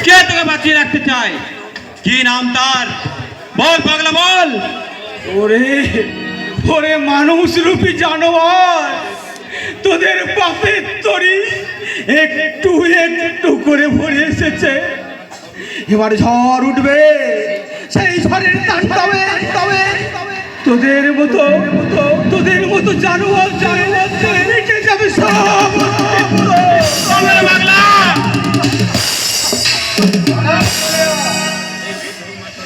কে তোকে বাঁচিয়ে রাখতে চায়? কি নাম তার? বল পাগলা বল। ওরে ওরে মানুষ রূপী জানোয়ার, তোদের পাপের তরি একটু একটু করে ভরে এসেছে। এবার ঝড় উঠবে, সেই ঝড়ের তাণ্ডবে তবে তোদের মতো জানোয়ার রেখে যাবে সব। পাগলা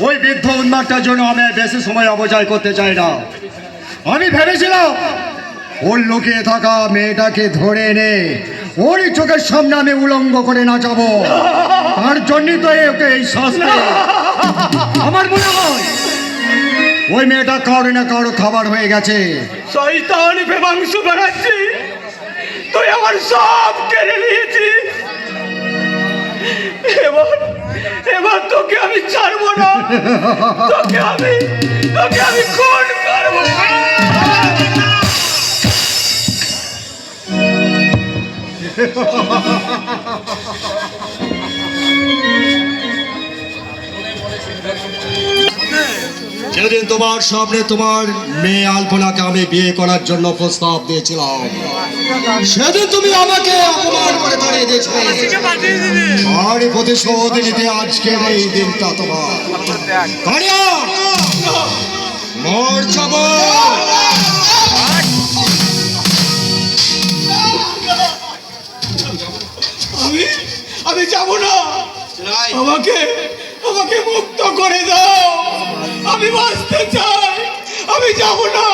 ওই বৃদ্ধ উন্মাদটার জন্য আমি বেশি সময় অপচয় করতে চাই না। আমি ভেবেছিলাম ওর লুকিয়ে থাকা মেয়েটাকে ধরে এনে ওরই চোখের সামনে আমি উলঙ্গ করে নাচাবো। তার জন্যই তো ওকে এই শাস্তি। আমার মনে হয় ওই মেয়েটা কারো না কারো খাবার হয়ে গেছে। শয়তান বেমাংস বানাচ্ছি, তুই আমার সব কেড়ে নিয়েছিস। এবার তোকে আমি ছাড়বো না, তোকে আমি খুন করবো। যেদিন তোমার সামনে তোমার মেয়ে আলপনাকে আমি বিয়ে করার জন্য প্রস্তাব দিয়েছিলাম, সেদিন তুমি আমাকে অপমান করে তাড়িয়ে দিয়েছিলে। আর প্রতিশোধ নিতে আজকের এই দিনটা তোমার। কারিয়া মর যাব। আমি যাব না, আমাকে মুক্ত করে দাও। আমি বাঁচতে চাই, আমি যাব না,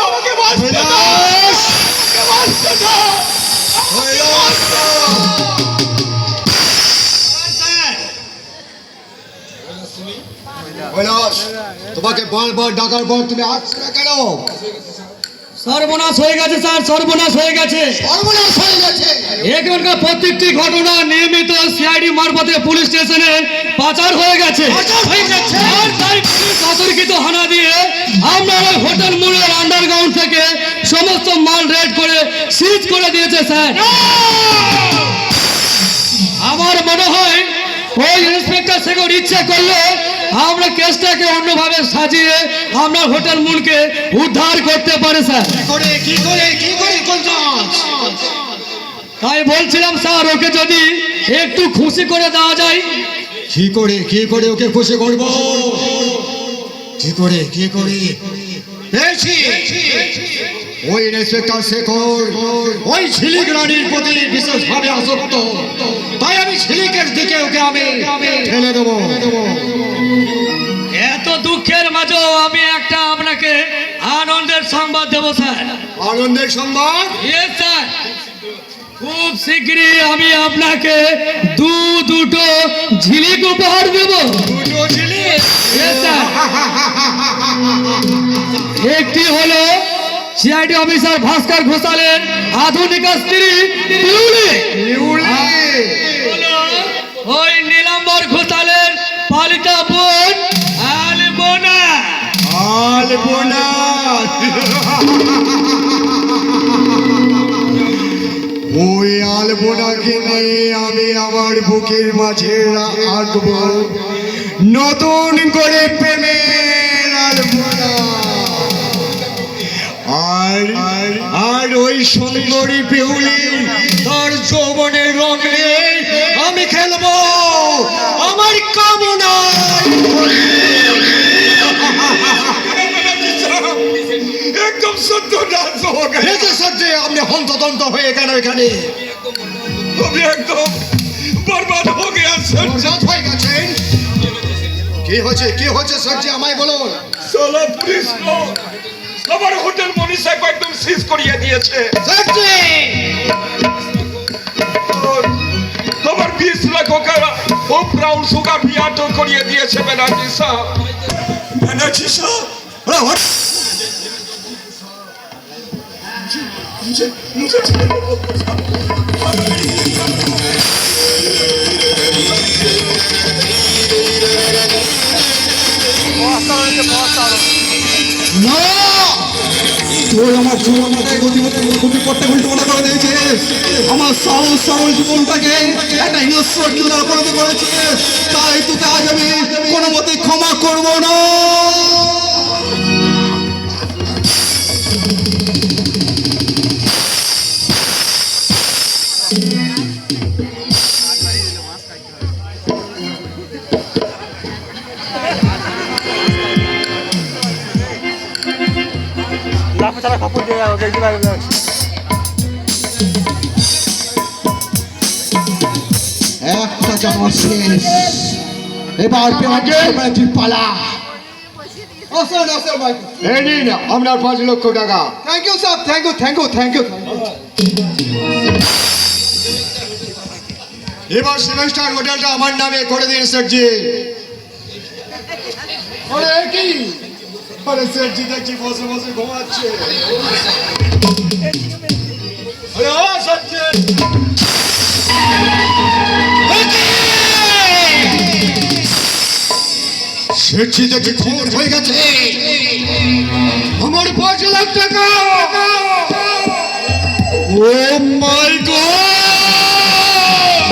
আমাকে বাঁচতে দাও, বাঁচতে দাও। তোমাকে বারবার ডাকার পর তুমি আসছো না কেন? সর্বনাশ হয়ে গেছে স্যার, সর্বনাশ হয়ে গেছে। সর্বনাশ হয়ে গেছে। এখানকার প্রত্যেকটি ঘটনা নিয়মিত সিআইডি মারফতে পুলিশ স্টেশনে পাচার হয়ে গেছে। আর তাই পুলিশ সতর্কিত হানা দিয়ে আমরা ওই হোটেল মোড়ের আন্ডারগ্রাউন্ড থেকে সমস্ত মাল রেড করে সিজ করে দিয়েছে স্যার। আমার মনে হয় ওই ইন্সপেক্টর শেখর ইচ্ছে করলে আমরা কেসটাকে অন্যভাবে সাজিয়ে আমরা হোটেল মুনকে উদ্ধার করতে পারে স্যার। কি করে তাই বলছিলাম স্যার, ওকে যদি একটু খুশি করে দেওয়া যায়। কি করে ওকে খুশি করবো? কি করে পেয়েছি। ওই ইন্সপেক্টর শেখর ওই ঝিলিক রানীর প্রতি বিশেষভাবে আসক্ত। তাই আমি ঝিলিকের দিকে ওকে আমি ঠেলে দেবো। এত দুঃখের মাঝেও আমি একটা আপনাকে আনন্দের সংবাদ দেবো স্যার। আনন্দের সংবাদ? ইয়েস স্যার, খুব শীঘ্রই আমি আপনাকে দুটো ঝিলিক উপহার দেব। দুটো ঝিলিক? Yes sir. একটি হলো সিআইডি অফিসার ভাস্কর ঘোষালের আধুনিকা স্ত্রী পিউলি। ওই নীলাম্বর ঘোষালের পালিতা বোন আলপনা। ওই আলপনাকে নিয়ে আমি আমার বুকের মাঝে আঁকবো নতুন করে প্রেমের আলপনা। আর ওই সুন্দরী পিউলি তার যৌবনের রং নিয়ে আমি খেলবো আমার কামনা। একদম সত্য ডান্স সত্যি আপনি হন্তদন্ত হয়ে গেল এখানে। আমি একদম বরবাদ হয়ে গেছেন। কি হয়েছে সত্যি আমায় বলুন। সালা পুলিশ আমার হোটেল মনীষাকে একদম সিজ করিয়ে দিয়েছে। আমার 20 লাখ টাকা ও ব্রাউন সুগার বিয়াটো করিয়ে দিয়েছে ব্যানার্জি সাহেব। তুই আমার জীবনটাকে গতিপথটা উল্টোপাল্টা করে দিয়েছিস। আমার সহজ সরল জীবনটাকে একটা হিংস্র কিলার করে করেছিস। তাই তোকে আজ আমি কোনো মতে ক্ষমা করবো না। একটা জামা শেষ, এবার তুই পালা। এই নিন আপনার 5 লক্ষ টাকা। Thank you sir, thank you thank you thank you. এবার 7 স্টার হোটেলটা আমার নামে করে দিন সেটজি। আরে কি আরে সেটজি দেখছি বসে বসে ঘুমাচ্ছে। আরে ও সেটজি, সেটজি দেখছি খবর হয়ে গেছে আমার 5 লাখ টাকা। ও মাই গড,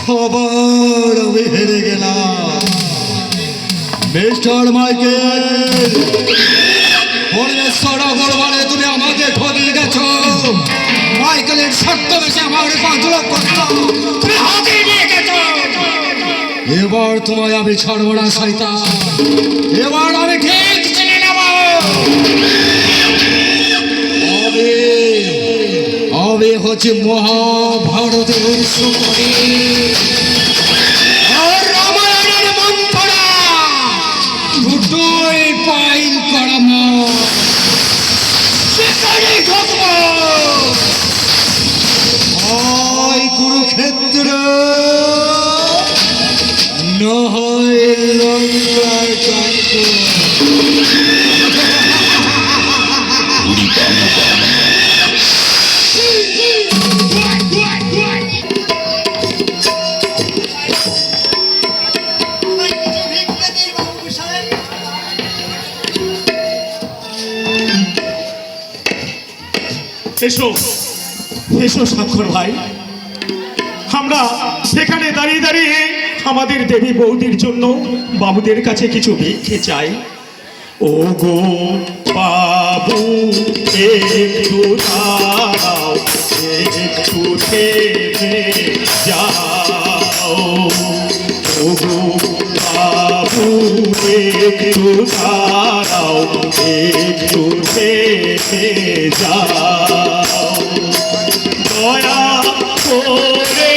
খবর আমি হেরে গেলাম। মিস্টার মাইকেল, পরমেশ্বর ভগবানে তুমি আমাকে ঠকিয়ে গেছো। মাইকেলের সত্য বেশি আমার 5 লক্ষ টাকা তুমি হাতে নিয়ে গেছো। এবার তোমায় আমি ছাড়বো না শয়তান, এবার আমি ঠিক চিনে নেব। আমি হচ্ছে মহাভারতের সুকরি আর রামায়ণের মন্ত্রা, দুটোই পাইল করা সেখানে ঢুকবো। হয় কুরুক্ষেত্র, না হয় লঙ্কার কাণ্ড। এসো এসো স্বাক্ষর ভাই, আমরা সেখানে দাঁড়িয়ে দাঁড়িয়ে আমাদের দেবী বৌদির জন্য বাবুদের কাছে কিছু ভিক্ষে চাই। ও গো বাবু একটু দাঁড়াও, একটু থেমে যাও। ও গো বাবু একটু দাঁড়াও, একটু থেমে যাও। দয়া করে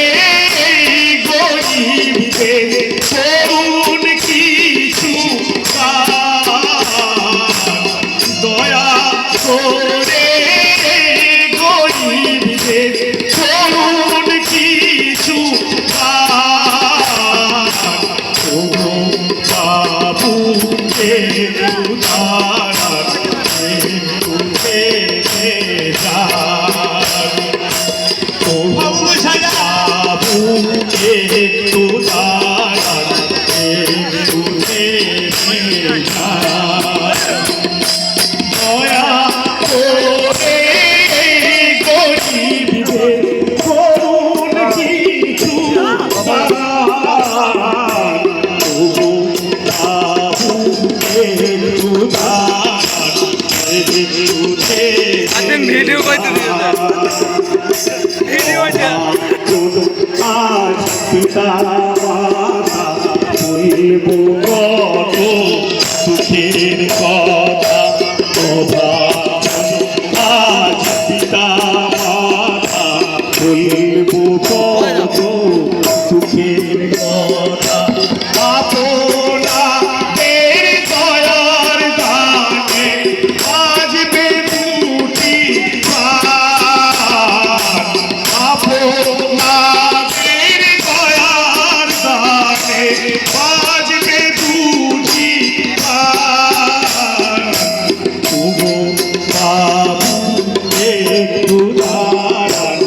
গরিবদের করুন কিছু দান। দয়া করে গরিবদের করুন কিছু দান। ও বাবু একটু দাঁড়ান, একটু থেমে যান। ও বাবু একটু দাঁড়ান, একটু থেমে যান। দয়া করে গরিবদের করুন কিছু দান। ও বাবু একটু দাঁড়ান, একটু থেমে যান। আজ পিতা মাতা বলব কত সুখের কথা। আজ পিতা মাতা বলব কত সুখের কথা। আপনাদের দয়ার দানে বাজবে দুটি গান। আপনাদের দয়ার দানে বাজবে দুটি গান। ও বাবু একটু দাঁড়ান,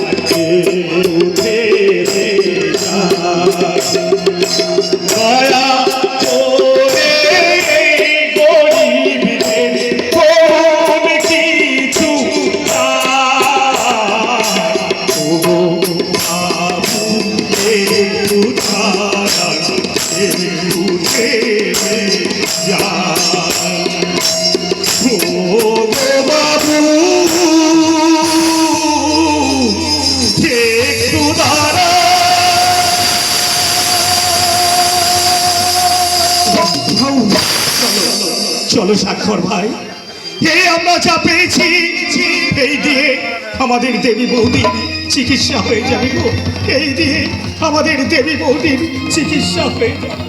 দাও। চলো স্বাক্ষর ভাই, এই আমরা যা পেয়েছি এই দিয়ে আমাদের দেবী বৌদির চিকিৎসা হয়ে যাবে গো, এই দিয়ে আমাদের দেবী বৌদির চিকিৎসা হয়ে যাবে।